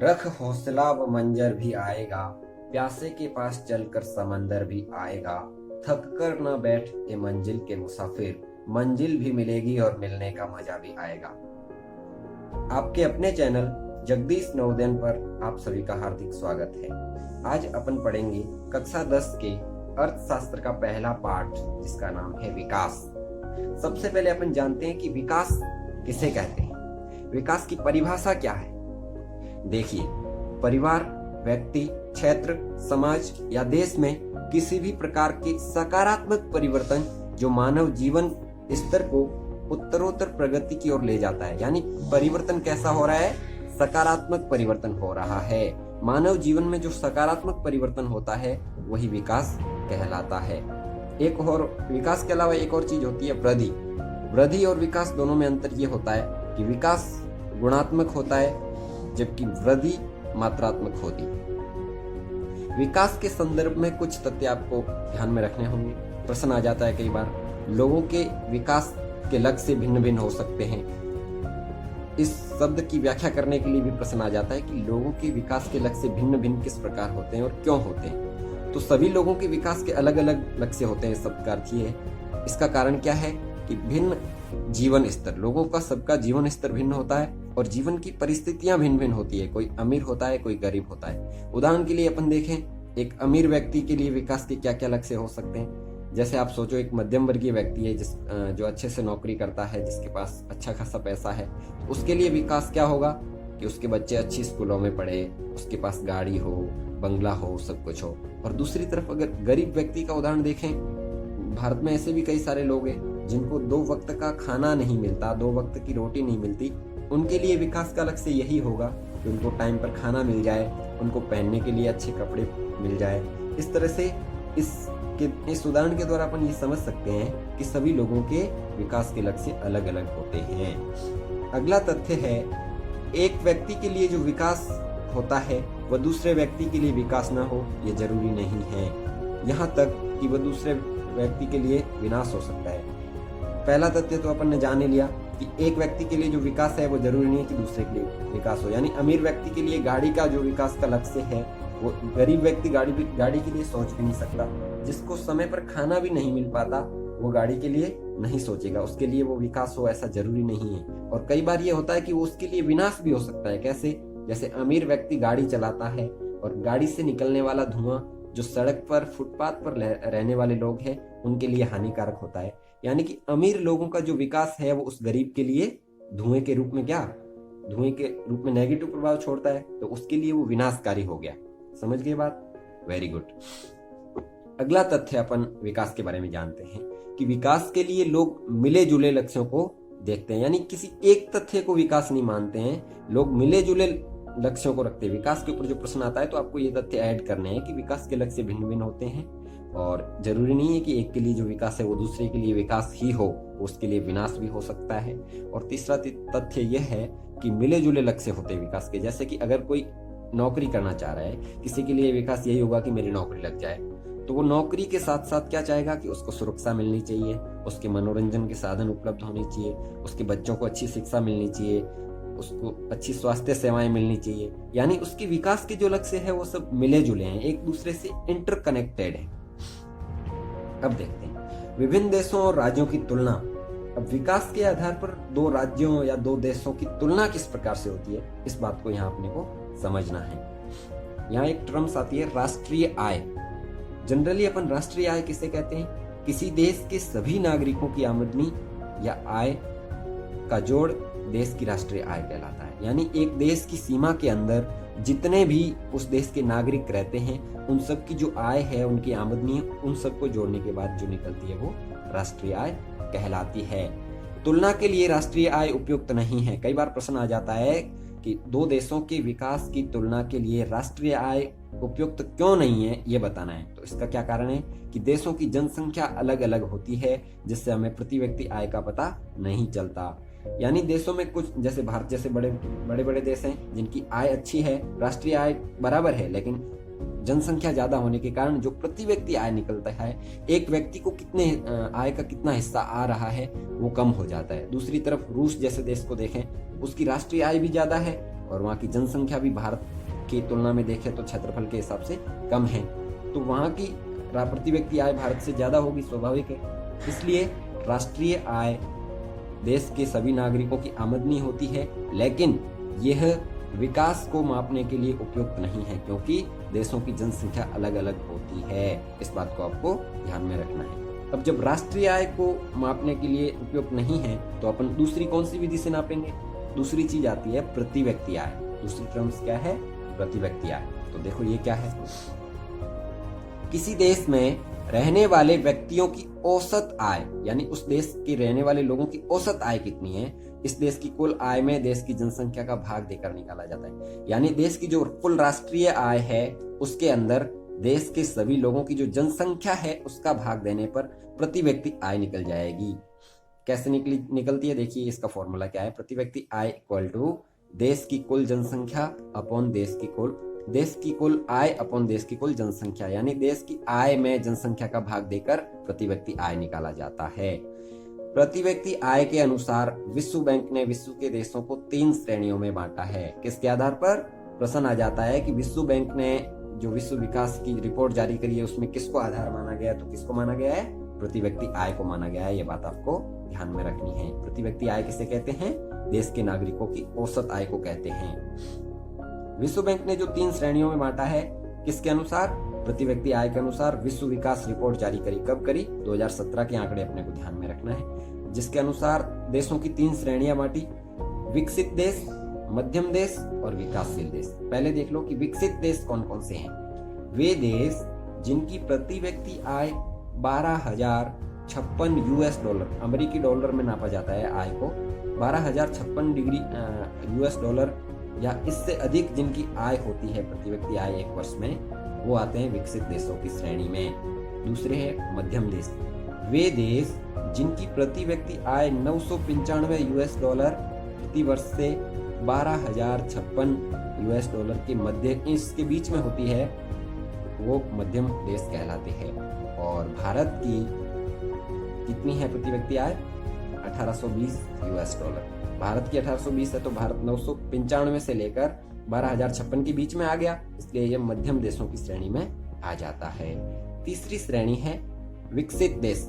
रख हौसला व मंजर भी आएगा, प्यासे के पास चलकर समंदर भी आएगा। थक कर न बैठ ए मंजिल के मुसाफिर, मंजिल भी मिलेगी और मिलने का मजा भी आएगा। आपके अपने चैनल जगदीश नवोदयन पर आप सभी का हार्दिक स्वागत है। आज अपन पढ़ेंगे कक्षा 10 के अर्थशास्त्र का पहला पाठ, जिसका नाम है विकास। सबसे पहले अपन जानते हैं कि विकास किसे कहते हैं, विकास की परिभाषा क्या है। देखिए, परिवार, व्यक्ति, क्षेत्र, समाज या देश में किसी भी प्रकार के सकारात्मक परिवर्तन जो मानव जीवन स्तर को उत्तरोत्तर प्रगति की ओर ले जाता है। यानी परिवर्तन कैसा हो रहा है? सकारात्मक परिवर्तन हो रहा है। मानव जीवन में जो सकारात्मक परिवर्तन होता है वही विकास कहलाता है। एक और विकास के अलावा एक और चीज होती है वृद्धि। वृद्धि और विकास दोनों में अंतर ये होता है कि विकास गुणात्मक होता है जबकि वृद्धि मात्रात्मक होती है। विकास के संदर्भ में कुछ तथ्य आपको ध्यान में रखने होंगे। प्रश्न आ जाता है कई बार, लोगों के विकास के लक्ष्य भिन्न भिन्न हो सकते हैं। इस शब्द की व्याख्या करने के लिए भी प्रश्न आ जाता है कि लोगों के विकास के लक्ष्य भिन्न भिन्न किस प्रकार होते हैं और क्यों होते हैं। तो सभी लोगों के विकास के अलग अलग लक्ष्य होते हैं, शब्द का अर्थ ये है। इसका कारण क्या है कि भिन्न जीवन स्तर, लोगों का सबका जीवन स्तर भिन्न होता है और जीवन की परिस्थितियां भिन्न भिन्न होती है। कोई अमीर होता है, कोई गरीब होता है। उदाहरण के लिए अपन देखें, एक अमीर व्यक्ति के लिए विकास के क्या क्या लक्ष्य हो सकते हैं। जैसे आप सोचो, एक मध्यम वर्गीय व्यक्ति है जो अच्छे से नौकरी करता है, जिसके पास अच्छा खासा पैसा है, उसके लिए विकास क्या होगा कि उसके बच्चे अच्छी स्कूलों में पढ़े, उसके पास गाड़ी हो, बंगला हो, सब कुछ हो। और दूसरी तरफ अगर गरीब व्यक्ति का उदाहरण देखें, भारत में ऐसे भी कई सारे लोग हैं जिनको 2 वक्त का खाना नहीं मिलता, 2 वक्त की रोटी नहीं मिलती। उनके लिए विकास का लक्ष्य यही होगा कि उनको टाइम पर खाना मिल जाए, उनको पहनने के लिए अच्छे कपड़े मिल जाए। इस तरह से इस उदाहरण के द्वारा अपन ये समझ सकते हैं कि सभी लोगों के विकास के लक्ष्य अलग अलग होते हैं। अगला तथ्य है, एक व्यक्ति के लिए जो विकास होता है वह दूसरे व्यक्ति के लिए विकास ना हो, ये जरूरी नहीं है। यहाँ तक कि वह दूसरे व्यक्ति के लिए विनाश हो सकता है। पहला तथ्य तो अपन ने जान लिया कि एक व्यक्ति के लिए जो विकास है वो जरूरी नहीं है कि दूसरे के लिए विकास हो। यानी अमीर व्यक्ति के लिए गाड़ी का जो विकास का लक्ष्य है, वो गरीब व्यक्ति गाड़ी के लिए सोच भी नहीं सकता। जिसको समय पर खाना भी नहीं मिल पाता, वो गाड़ी के लिए नहीं सोचेगा, उसके लिए वो विकास हो ऐसा जरूरी नहीं है। और कई बार ये होता है कि वो उसके लिए विनाश भी हो सकता है। कैसे? जैसे अमीर व्यक्ति गाड़ी चलाता है और गाड़ी से निकलने वाला धुआं जो सड़क पर, फुटपाथ पर रहने वाले लोग हैं, उनके लिए हानिकारक होता है। यानी कि अमीर लोगों का जो विकास है वो उस गरीब के लिए धुएं के रूप में नेगेटिव प्रभाव छोड़ता है, तो उसके लिए वो विनाशकारी हो गया। समझ गए बात? Very good. अगला तथ्य अपन विकास के बारे में जानते हैं कि विकास के लिए लोग मिले जुले लक्ष्यों को देखते हैं। यानी किसी एक तथ्य को विकास नहीं मानते हैं, लोग मिले जुले लक्ष्यों को रखते हैं। विकास के ऊपर जो प्रश्न आता है तो आपको ये तथ्य ऐड करने हैं कि विकास के लक्ष्य भिन्न भिन्न होते हैं और जरूरी नहीं है कि एक के लिए जो विकास है वो दूसरे के लिए विकास ही हो, उसके लिए विनाश भी हो सकता है। और तीसरा तथ्य यह है कि मिले जुले लक्ष्य होते हैं विकास के। जैसे कि अगर कोई नौकरी करना चाह रहा है, किसी के लिए विकास यही होगा कि मेरी नौकरी लग जाए, तो वो नौकरी के साथ साथ क्या चाहेगा कि उसको सुरक्षा मिलनी चाहिए, उसके मनोरंजन के साधन उपलब्ध होने चाहिए, उसके बच्चों को अच्छी शिक्षा मिलनी चाहिए, उसको अच्छी स्वास्थ्य सेवाएं मिलनी चाहिए। यानी उसके विकास के जो लक्ष्य है वो सब मिले जुले हैं, एक दूसरे से इंटरकनेक्टेड है। अब देखते हैं विभिन्न देशों और राज्यों की तुलना। अब विकास के आधार पर 2 राज्यों या 2 देशों की तुलना किस प्रकार से होती है, इस बात को यहाँ अपने को समझना है। यहाँ एक टर्म्स आती है, राष्ट्रीय आय। जनरली अपन राष्ट्रीय आय किसे कहते हैं? किसी देश के सभी नागरिकों की आमदनी या आय का जोड़ देश की राष्ट्रीय आय कहलाता है। यानी एक देश की सीमा के अंदर जितने भी उस देश के नागरिक रहते हैं, उन सब की जो आय है, उनकी आमदनी है, उन सबको जोड़ने के बाद जो निकलती है वो राष्ट्रीय आय कहलाती है। तुलना के लिए राष्ट्रीय आय उपयुक्त नहीं है। कई बार प्रश्न आ जाता है कि 2 देशों के विकास की तुलना के लिए राष्ट्रीय आय उपयुक्त क्यों नहीं है, ये बताना है। तो इसका क्या कारण है कि देशों की जनसंख्या अलग अलग होती है, जिससे हमें प्रति व्यक्ति आय का पता नहीं चलता। यानी देशों में कुछ, जैसे भारत जैसे बड़े बड़े देश हैं जिनकी आय अच्छी है, राष्ट्रीय आय बराबर है, लेकिन जनसंख्या ज्यादा होने के कारण जो प्रति व्यक्ति आय निकलता है, एक व्यक्ति को कितने आय का कितना हिस्सा आ रहा है वो कम हो जाता है। दूसरी तरफ रूस जैसे देश को देखें, उसकी राष्ट्रीय आय भी ज्यादा है और वहाँ की जनसंख्या भी भारत की तुलना में देखें तो क्षेत्रफल के हिसाब से कम है, तो वहाँ की प्रति व्यक्ति आय भारत से ज़्यादा होगी, स्वाभाविक है। इसलिए राष्ट्रीय आय देश के सभी नागरिकों की आमदनी होती है, लेकिन यह विकास को मापने के लिए उपयुक्त नहीं है, क्योंकि देशों की जनसंख्या अलग अलग होती है। इस बात को आपको ध्यान में रखना है। अब जब राष्ट्रीय आय को मापने के लिए उपयुक्त नहीं है, तो अपन दूसरी कौन सी विधि से नापेंगे? दूसरी चीज आती है प्रति व्यक्ति आय। दूसरी टर्म्स क्या है? प्रति व्यक्ति आय। तो देखो ये क्या है, किसी देश में रहने वाले व्यक्तियों की औसत आय, यानी उस देश के रहने वाले लोगों की औसत आय कितनी है, इस देश की कुल आय में देश की जनसंख्या का भाग देकर निकाला जाता है। यानी देश की जो कुल राष्ट्रीय आय है उसके अंदर देश के सभी लोगों की जो जनसंख्या है उसका भाग देने पर प्रति व्यक्ति आय निकल जाएगी। कैसे निकलती है? देखिए इसका फॉर्मूला क्या है। प्रति व्यक्ति आय इक्वल टू देश की कुल जनसंख्या अपॉन देश की कुल आय अपॉन देश की कुल जनसंख्या, यानी देश की आय में जनसंख्या का भाग देकर प्रति व्यक्ति आय निकाला जाता है। प्रति व्यक्ति आय के अनुसार विश्व बैंक ने विश्व के देशों को 3 श्रेणियों में बांटा है। किसके आधार पर? प्रश्न आ जाता है कि विश्व बैंक ने जो विश्व विकास की रिपोर्ट जारी करी है उसमें किसको आधार माना गया है? तो किसको माना गया है? प्रति व्यक्ति आय को माना गया है। ये बात आपको ध्यान में रखनी है। प्रति व्यक्ति आय किसे कहते हैं? देश के नागरिकों की औसत आय को कहते हैं। विश्व बैंक ने जो 3 श्रेणियों में बांटा है, किसके अनुसार? प्रति व्यक्ति आय के अनुसार विश्व विकास रिपोर्ट जारी करी। कब करी? 2017 के आंकड़े अपने को ध्यान में रखना है, जिसके अनुसार देशों की 3 श्रेणियां बांटी, विकसित देश, मध्यम देश और विकासशील देश। पहले देख लो कि विकसित देश कौन कौन से हैं। वे देश जिनकी प्रति व्यक्ति आय 12,056 यूएस डॉलर, अमेरिकी डॉलर में नापा जाता है आय को, 12,056 यूएस डॉलर या इससे अधिक जिनकी आय होती है प्रति व्यक्ति आय एक वर्ष में, वो आते हैं विकसित देशों की श्रेणी में। दूसरे है मध्यम देश। वे देश जिनकी प्रति व्यक्ति आय 995 यूएस डॉलर प्रति वर्ष से 12,056 यूएस डॉलर के मध्य इसके बीच में होती है, वो मध्यम देश कहलाते हैं। और भारत की कितनी है प्रति व्यक्ति आय? 1820 यूएस डॉलर। भारत की 1820 है, तो भारत 995 से लेकर 12,056 के बीच में आ गया, इसलिए यह मध्यम देशों की श्रेणी में आ जाता है। तीसरी श्रेणी है विकसित देश।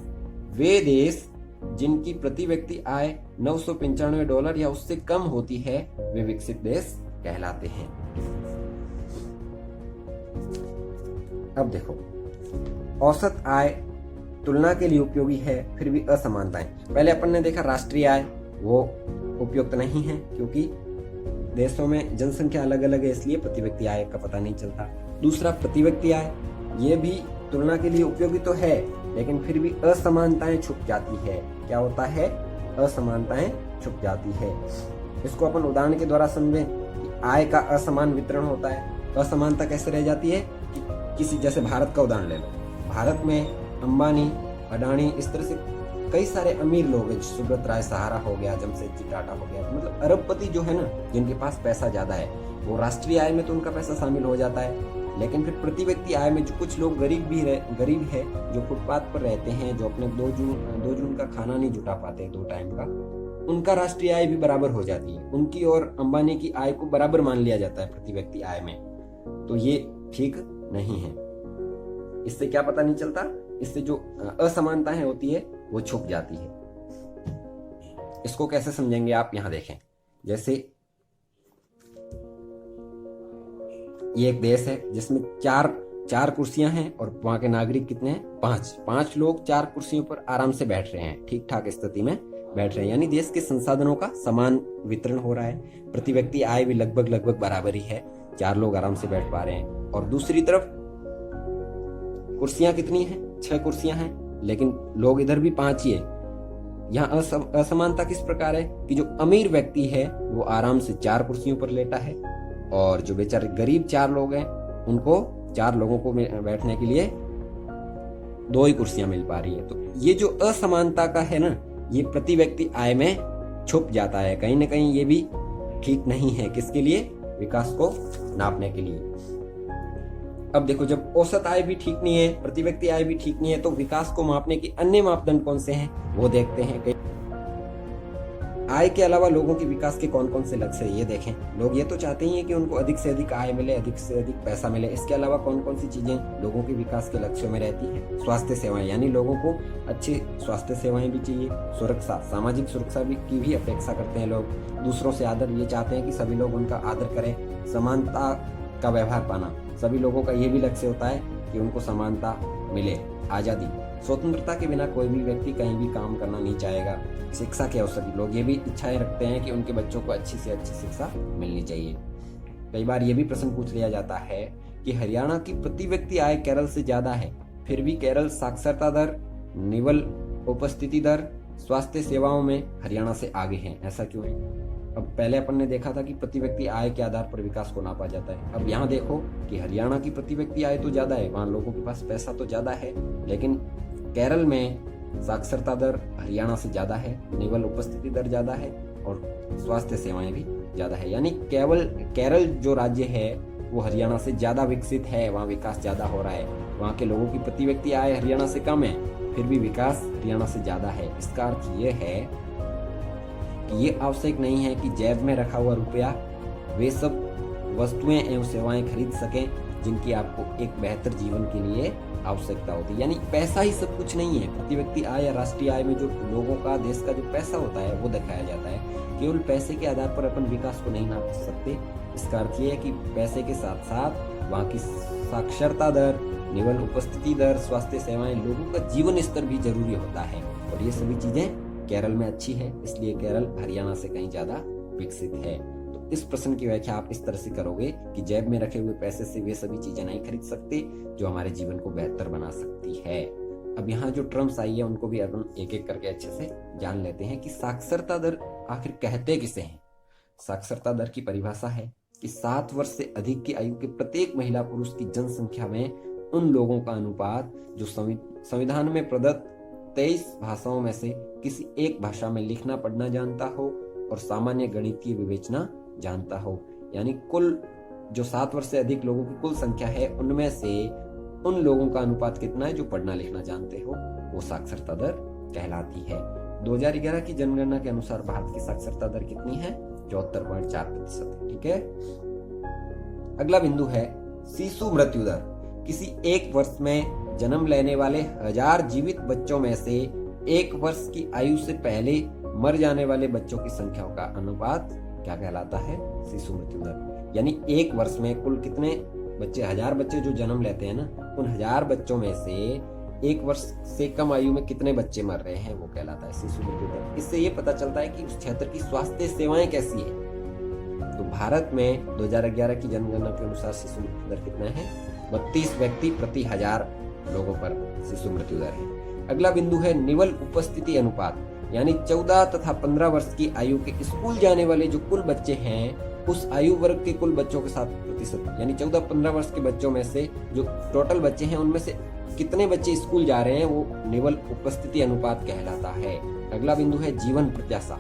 वे देश जिनकी प्रति व्यक्ति आय 995 डॉलर या उससे कम होती है, वे विकसित देश कहलाते हैं। अब देखो, औसत आय तुलना के लिए उपयोगी है, फिर भी असमानताएं। पहले अपन ने देखा राष्ट्रीय आय, वो उपयुक्त नहीं है क्योंकि देशों में जनसंख्या अलग अलग है, इसलिए प्रति व्यक्ति आय का पता नहीं चलता। दूसरा प्रति व्यक्ति आय, ये भी तुलना के लिए उपयोगी तो है, लेकिन फिर भी असमानताएं छुप जाती है। क्या होता है? असमानताएं छुप जाती है। इसको अपन उदाहरण के द्वारा समझें कि आय का असमान वितरण होता है। असमानता कैसे रह जाती है कि किसी, जैसे भारत का उदाहरण ले लो, भारत में अंबानी, अडानी, इस तरह से कई सारे अमीर लोग हैं, सुब्रत राय सहारा हो गया, जमशेदजी टाटा हो गया, मतलब अरबपति जो है ना, जिनके पास पैसा ज्यादा है, वो राष्ट्रीय आय में तो उनका पैसा शामिल हो जाता है। लेकिन फिर प्रति व्यक्ति आय में जो कुछ लोग गरीब है, जो फुटपाथ पर रहते हैं, जो अपने 2 जून का खाना नहीं जुटा पाते 2 टाइम का, उनका राष्ट्रीय आय भी बराबर हो जाती है। उनकी और अंबानी की आय को बराबर मान लिया जाता है प्रति व्यक्ति आय में, तो ये ठीक नहीं है। इससे क्या पता नहीं चलता? इससे जो असमानताएं होती है वो छुप जाती है। इसको कैसे समझेंगे आप? यहाँ देखें, जैसे ये एक देश है जिसमें चार कुर्सियां हैं और वहां के नागरिक कितने हैं? 5 लोग 4 कुर्सियों पर आराम से बैठ रहे हैं, ठीक ठाक स्थिति में बैठ रहे हैं, यानी देश के संसाधनों का समान वितरण हो रहा है। प्रति व्यक्ति आय भी लगभग बराबर ही है, 4 लोग आराम से बैठ पा रहे हैं। और दूसरी तरफ कुर्सियां कितनी हैं? 6 कुर्सियां हैं, लेकिन लोग इधर भी 5 ही है। यहाँ असमानता किस प्रकार है कि जो अमीर व्यक्ति है वो आराम से 4 कुर्सियों पर लेटा है, और जो बेचारे गरीब 4 लोग हैं उनको 4 लोगों को बैठने के लिए 2 ही कुर्सियां मिल पा रही है। तो ये जो असमानता का है ना, ये प्रति व्यक्ति आय में छुप जाता है। कहीं ना कहीं ये भी ठीक नहीं है। किसके लिए? विकास को नापने के लिए। अब देखो, जब औसत आय भी ठीक नहीं है, प्रति व्यक्ति आय भी ठीक नहीं है, तो विकास को मापने के अन्य मापदंड कौन से हैं वो देखते हैं। आय के अलावा लोगों के विकास के कौन कौन से लक्ष्य है ये देखें। लोग ये तो चाहते ही हैं कि उनको अधिक से अधिक आय मिले, अधिक से अधिक पैसा मिले। इसके अलावा कौन कौन सी चीजें लोगों के विकास के लक्ष्यों में रहती हैं? स्वास्थ्य सेवाएं, यानी लोगों को अच्छी स्वास्थ्य सेवाएं भी चाहिए। सुरक्षा, सामाजिक सुरक्षा की भी अपेक्षा करते हैं लोग। दूसरों से आदर, ये चाहते हैं कि सभी लोग उनका आदर करें। समानता का व्यवहार पाना, सभी लोगों का ये भी लक्ष्य होता है कि उनको समानता मिले। आजादी, स्वतंत्रता के बिना कोई भी व्यक्ति कहीं भी काम करना नहीं चाहेगा। शिक्षा के अवसर, लोग ये भी इच्छाएं रखते हैं कि उनके बच्चों को अच्छी से अच्छी शिक्षा मिलनी चाहिए। कई बार ये भी प्रश्न पूछ लिया जाता है कि हरियाणा की प्रति व्यक्ति आय केरल से ज्यादा है, फिर भी केरल साक्षरता दर, निवल उपस्थिति दर, स्वास्थ्य सेवाओं में हरियाणा से आगे है, ऐसा क्यों है? अब पहले अपन ने देखा था कि प्रति व्यक्ति आय के आधार पर विकास को नापा जाता है। अब यहाँ देखो कि हरियाणा की प्रति व्यक्ति आय तो ज्यादा है, वहां लोगों के पास पैसा तो ज्यादा है, लेकिन केरल में साक्षरता दर हरियाणा से ज्यादा है, निवल उपस्थिति दर ज्यादा है और स्वास्थ्य सेवाएं भी ज्यादा है। यानी केवल केरल जो राज्य है वो हरियाणा से ज्यादा विकसित है, वहाँ विकास ज्यादा हो रहा है। वहाँ के लोगों की प्रति व्यक्ति आय हरियाणा से कम है, फिर भी विकास हरियाणा से ज्यादा है। इसका अर्थ ये है कि ये आवश्यक नहीं है कि जेब में रखा हुआ रुपया वे सब वस्तुएं एवं सेवाएं खरीद सकें जिनकी आपको एक बेहतर जीवन के लिए आवश्यकता होती है। यानी पैसा ही सब कुछ नहीं है। प्रति व्यक्ति आय या राष्ट्रीय आय में जो लोगों का, देश का जो पैसा होता है वो दिखाया जाता है। केवल पैसे के आधार पर अपन विकास को नहीं नाप सकते। इसका अर्थ ये है कि पैसे के साथ साथ वहाँ की साक्षरता दर, निवल उपस्थिति दर, स्वास्थ्य सेवाएं, लोगों का जीवन स्तर भी जरूरी होता है। और ये सभी चीजें केरल में अच्छी है, इसलिए केरल हरियाणा से कहीं ज्यादा विकसित है। तो इस प्रश्न की व्याख्या आप इस तरह से करोगे कि जेब में रखे हुए पैसे से वे सभी चीजें नहीं खरीद सकते जो हमारे जीवन को बेहतर बना सकती है। अब यहाँ जो टर्म्स आई है उनको भी अपन एक एक करके अच्छे से जान लेते हैं कि साक्षरता दर आखिर कहते किसे हैं। साक्षरता दर की परिभाषा है कि 7 वर्ष से अधिक की आयु के प्रत्येक महिला पुरुष की जनसंख्या में उन लोगों का अनुपात जो संविधान में प्रदत्त 23 भाषाओं में से किसी एक भाषा में लिखना पढ़ना जानता हो और सामान्य गणितीय विवेचना जानता हो। यानी कुल जो 7 वर्ष से अधिक लोगों की कुल संख्या है उनमें से उन लोगों का अनुपात कितना है जो पढ़ना लिखना जानते हो, वो साक्षरता दर कहलाती है। 2011 की जनगणना के अनुसार भारत की साक्षरता दर कितनी है? 74.4%। ठीक है। अगला बिंदु है शिशु मृत्यु दर। किसी एक वर्ष में जन्म लेने वाले 1000 जीवित बच्चों में से 1 वर्ष की आयु से पहले मर जाने वाले बच्चों की संख्या का अनुपात क्या कहलाता है? शिशु मृत्यु दर। यानी 1 वर्ष में कुल कितने बच्चे, 1000 बच्चे जो जन्म लेते हैं ना, उन 1000 बच्चों में से 1 वर्ष से कम आयु में कितने बच्चे मर रहे हैं, वो कहलाता है शिशु मृत्यु दर। इससे ये पता चलता है कि उस क्षेत्र की स्वास्थ्य सेवाएं कैसी है। तो भारत में 2011 की जनगणना के अनुसार शिशु मृत्यु दर कितना है? 32 व्यक्ति प्रति 1000 लोगों पर शिशु मृत्यु दर है। अगला बिंदु है निवल उपस्थिति अनुपात। यानी 14 तथा 15 वर्ष की आयु के स्कूल जाने वाले जो कुल बच्चे हैं उस आयु वर्ग के कुल बच्चों के 7%, यानी 14-15 वर्ष के बच्चों में से जो टोटल बच्चे हैं उनमें से कितने बच्चे स्कूल जा रहे हैं, वो निवल उपस्थिति अनुपात कहलाता है। अगला बिंदु है जीवन प्रत्याशा।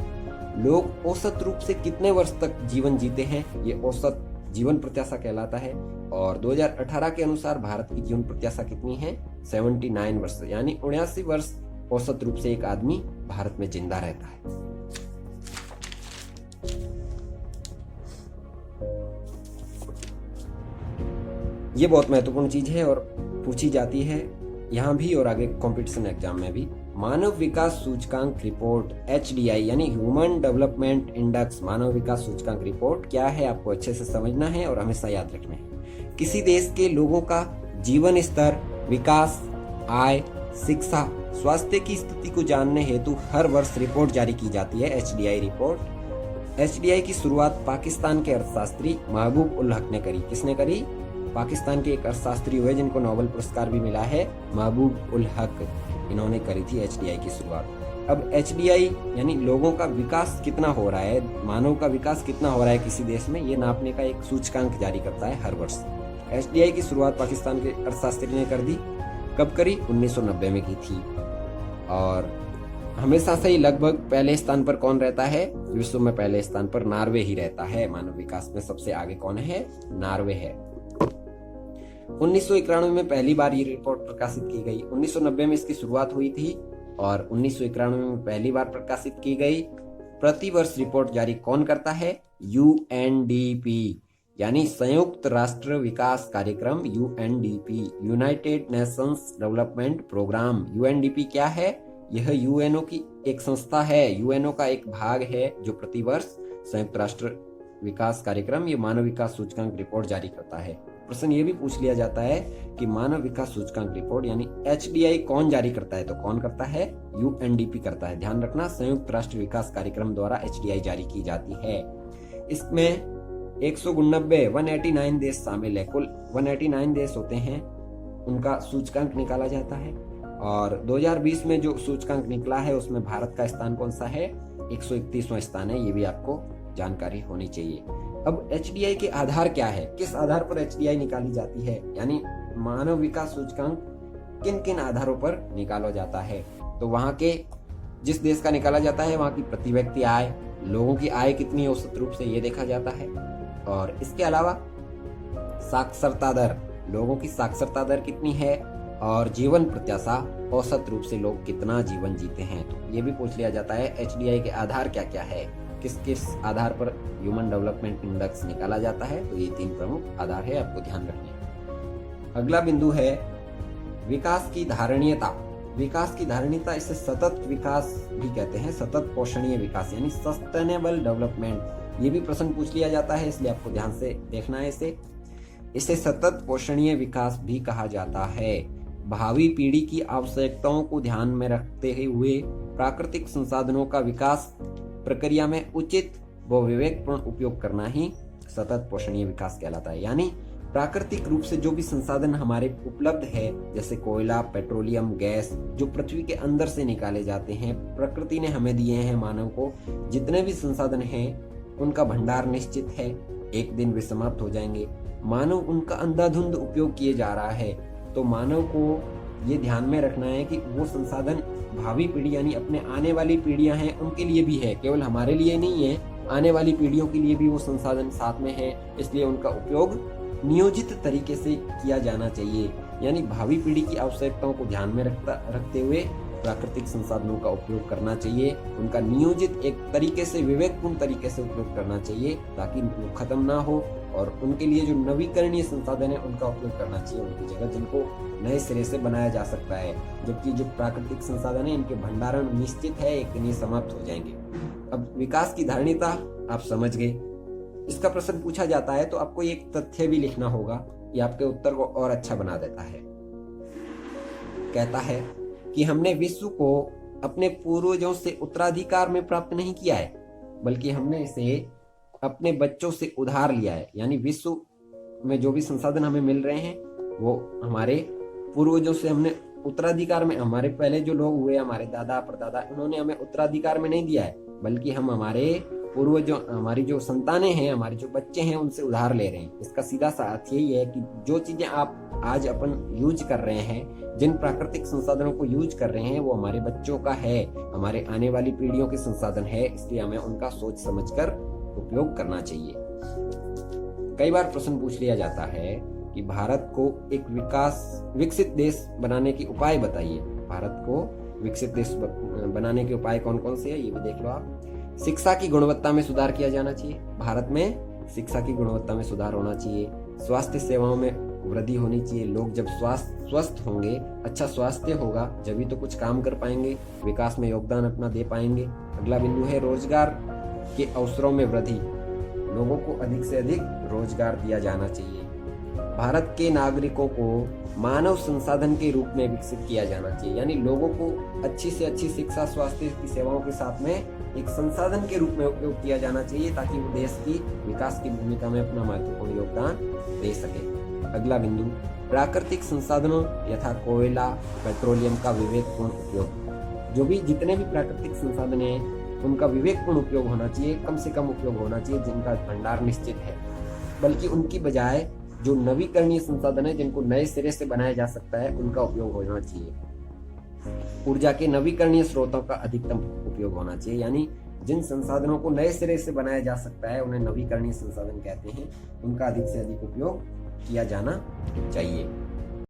लोग औसत रूप से कितने वर्ष तक जीवन जीते हैं, ये औसत जीवन प्रत्याशा कहलाता है। और 2018 के अनुसार भारत की जीवन प्रत्याशा कितनी है? 79 वर्ष, यानी 79 वर्ष औसत रूप से एक आदमी भारत में जिंदा रहता है। ये बहुत महत्वपूर्ण चीज है और पूछी जाती है यहाँ भी और आगे कंपटीशन एग्जाम में भी। मानव विकास सूचकांक रिपोर्ट HDI यानी ह्यूमन डेवलपमेंट इंडेक्स, मानव विकास सूचकांक रिपोर्ट क्या है आपको अच्छे से समझना है और हमेशा याद रखना है। किसी देश के लोगों का जीवन स्तर, विकास, आय, शिक्षा, स्वास्थ्य की स्थिति को जानने हेतु हर वर्ष रिपोर्ट जारी की जाती है, HDI रिपोर्ट। HDI की शुरुआत पाकिस्तान के अर्थशास्त्री महबूब उल हक ने करी। किसने करी? पाकिस्तान के एक अर्थशास्त्री हुए जिनको नोबेल पुरस्कार भी मिला है, महबूब उल हक, इन्होंने करी थी HDI की शुरुआत। अब HDI यानी लोगों का विकास कितना हो रहा है, मानव का विकास कितना हो रहा है किसी देश में, ये नापने का एक सूचकांक जारी करता है हर वर्ष। HDI की शुरुआत पाकिस्तान के अर्थशास्त्री ने कर दी। कब करी? 1990 में की थी। और हमेशा से ही लगभग पहले स्थान पर कौन रहता है? विश्व में पहले स्थान पर नॉर्वे ही रहता है। मानव विकास में सबसे आगे कौन है? नॉर्वे है। 1991 में पहली बार ये रिपोर्ट प्रकाशित की गई। 1990 में इसकी शुरुआत हुई थी और 1991 में पहली बार प्रकाशित की गई। प्रतिवर्ष रिपोर्ट जारी कौन करता है? यूएनडीपी यानी संयुक्त राष्ट्र विकास कार्यक्रम, UNDP, United Nations Development Programme. UNDP क्या है? यह यूएनओ की एक संस्था है, यूएनओ का एक भाग है जो प्रतिवर्ष संयुक्त राष्ट्र विकास कार्यक्रम ये मानव विकास सूचकांक रिपोर्ट जारी करता है। प्रश्न ये भी पूछ लिया जाता है कि मानव विकास सूचकांक रिपोर्ट यानी एचडीआई कौन जारी करता है? तो कौन करता है? यूएनडीपी करता है। ध्यान रखना, संयुक्त राष्ट्र विकास कार्यक्रम द्वारा एचडीआई जारी की जाती है। इसमें 189 देश शामिल है। कुल 189 देश होते हैं, उनका सूचकांक निकाला जाता है। और 2020 में जो सूचकांक निकला है उसमें भारत का स्थान कौन सा है? 131वां स्थान है। ये भी आपको जानकारी होनी चाहिए। अब एचडीआई के आधार क्या है? किस आधार पर एचडीआई निकाली जाती है? यानी मानव विकास सूचकांक किन किन आधारों पर निकाला जाता है? तो वहां के जिस देश का निकाला जाता है वहां की प्रति व्यक्ति आय, लोगों की आय कितनी औसत रूप से ये देखा जाता है। और इसके अलावा साक्षरता दर, लोगों की साक्षरता दर कितनी है, और जीवन प्रत्याशा, औसत रूप से लोग कितना जीवन जीते हैं। तो ये भी पूछ लिया जाता है एचडीआई के आधार क्या क्या है, किस किस आधार पर ह्यूमन डेवलपमेंट इंडेक्स निकाला जाता है। तो ये 3 प्रमुख आधार है, आपको ध्यान रखने। अगला बिंदु है विकास की धारणीयता। विकास की धारणीयता, इसे सतत विकास भी कहते हैं, सतत पोषणीय विकास यानी सस्टेनेबल डेवलपमेंट। ये भी प्रश्न पूछ लिया जाता है, इसलिए आपको ध्यान से देखना है इसे सतत पोषणीय विकास भी कहा जाता है। भावी पीढ़ी की आवश्यकताओं को ध्यान में रखते हुए प्राकृतिक संसाधनों का विकास प्रक्रिया में उचित व विवेकपूर्ण उपयोग करना ही सतत पोषणीय विकास कहलाता है। यानी प्राकृतिक रूप से जो भी संसाधन हमारे उपलब्ध है, जैसे कोयला, पेट्रोलियम, गैस, जो पृथ्वी के अंदर से निकाले जाते हैं, प्रकृति ने हमें दिए हैं, मानव को जितने भी संसाधन हैं उनका भंडार निश्चित है, एक दिन वे समाप्त हो जाएंगे। मानव उनका अंधाधुंध उपयोग किए जा रहा है। तो मानव को ये ध्यान में रखना है कि वो संसाधन भावी पीढ़ी यानी अपने आने वाली पीढ़ियां हैं उनके लिए भी है, केवल हमारे लिए नहीं है, आने वाली पीढ़ियों के लिए भी वो संसाधन साथ में है। इसलिए उनका उपयोग नियोजित तरीके से किया जाना चाहिए। यानी भावी पीढ़ी की आवश्यकताओं को ध्यान में रखते हुए प्राकृतिक संसाधनों का उपयोग करना चाहिए, उनका नियोजित एक तरीके से, विवेकपूर्ण तरीके से उपयोग करना चाहिए ताकि वो खत्म ना हो। और उनके लिए जो नवीकरणीय संसाधन है उनका उपयोग करना चाहिए उनकी जगह, जिनको नए सिरे से बनाया जा सकता है। जबकि जो प्राकृतिक संसाधन है इनके भंडारण निश्चित है, एक दिन ये समाप्त हो जाएंगे। अब विकास की धारणीयता आप समझ गए। इसका प्रश्न पूछा जाता है तो आपको एक तथ्य भी लिखना होगा, ये आपके उत्तर को और अच्छा बना देता है। कहता है कि हमने विश्व को अपने पूर्वजों से उत्तराधिकार में प्राप्त नहीं किया है, बल्कि हमने इसे अपने बच्चों से उधार लिया है। यानी विश्व में जो भी संसाधन हमें मिल रहे हैं वो हमारे पूर्वजों से हमने उत्तराधिकार में, हमारे पहले जो लोग हुए, हमारे दादा परदादा, उन्होंने हमें उत्तराधिकार में नहीं दिया है, बल्कि हम हमारे पूर्वजों, हमारी जो संतानें हैं, हमारे जो बच्चे हैं, उनसे उधार ले रहे हैं। इसका सीधा सा अर्थ यही है कि जो चीजें आप आज अपन यूज कर रहे हैं, जिन प्राकृतिक संसाधनों को यूज कर रहे हैं, वो हमारे बच्चों का है, हमारे आने वाली पीढ़ियों के संसाधन है। इसलिए हमें उनका सोच समझकर उपयोग करना चाहिए। कई बार प्रश्न पूछ लिया जाता है कि भारत को एक विकसित देश बनाने के उपाय बताइए। भारत को विकसित देश बनाने के उपाय कौन कौन से हैं, ये भी देख लो आप। शिक्षा की गुणवत्ता में सुधार किया जाना चाहिए। भारत में शिक्षा की गुणवत्ता में सुधार होना चाहिए। स्वास्थ्य सेवाओं में वृद्धि होनी चाहिए। लोग जब स्वस्थ होंगे, अच्छा स्वास्थ्य होगा, जब तो कुछ काम कर पाएंगे, विकास में योगदान अपना दे पाएंगे। अगला बिंदु है रोजगार के अवसरों में वृद्धि। लोगों को अधिक से अधिक रोजगार दिया जाना चाहिए। भारत के नागरिकों को मानव संसाधन के रूप में विकसित किया जाना चाहिए। यानी लोगों को अच्छी से अच्छी शिक्षा, स्वास्थ्य की सेवाओं के साथ में एक संसाधन के रूप में उपयोग किया जाना चाहिए ताकि वो देश की विकास की भूमिका में अपना महत्वपूर्ण योगदान दे सके। अगला बिंदु, प्राकृतिक संसाधनों यथा कोयला, पेट्रोलियम का विवेकपूर्ण उपयोग। जो भी जितने भी प्राकृतिक संसाधन हैं उनका विवेकपूर्ण उपयोग होना चाहिए, कम से कम उपयोग होना चाहिए जिनका भंडार निश्चित है, बल्कि उनकी बजाय जो नवीकरणीय संसाधन है, जिनको नए सिरे से बनाया जा सकता है, उनका उपयोग होना चाहिए। ऊर्जा के नवीकरणीय स्रोतों का अधिकतम उपयोग होना चाहिए। यानी जिन संसाधनों को नए सिरे से बनाया जा सकता है उन्हें नवीकरणीय संसाधन कहते हैं, उनका अधिक से अधिक उपयोग किया जाना चाहिए।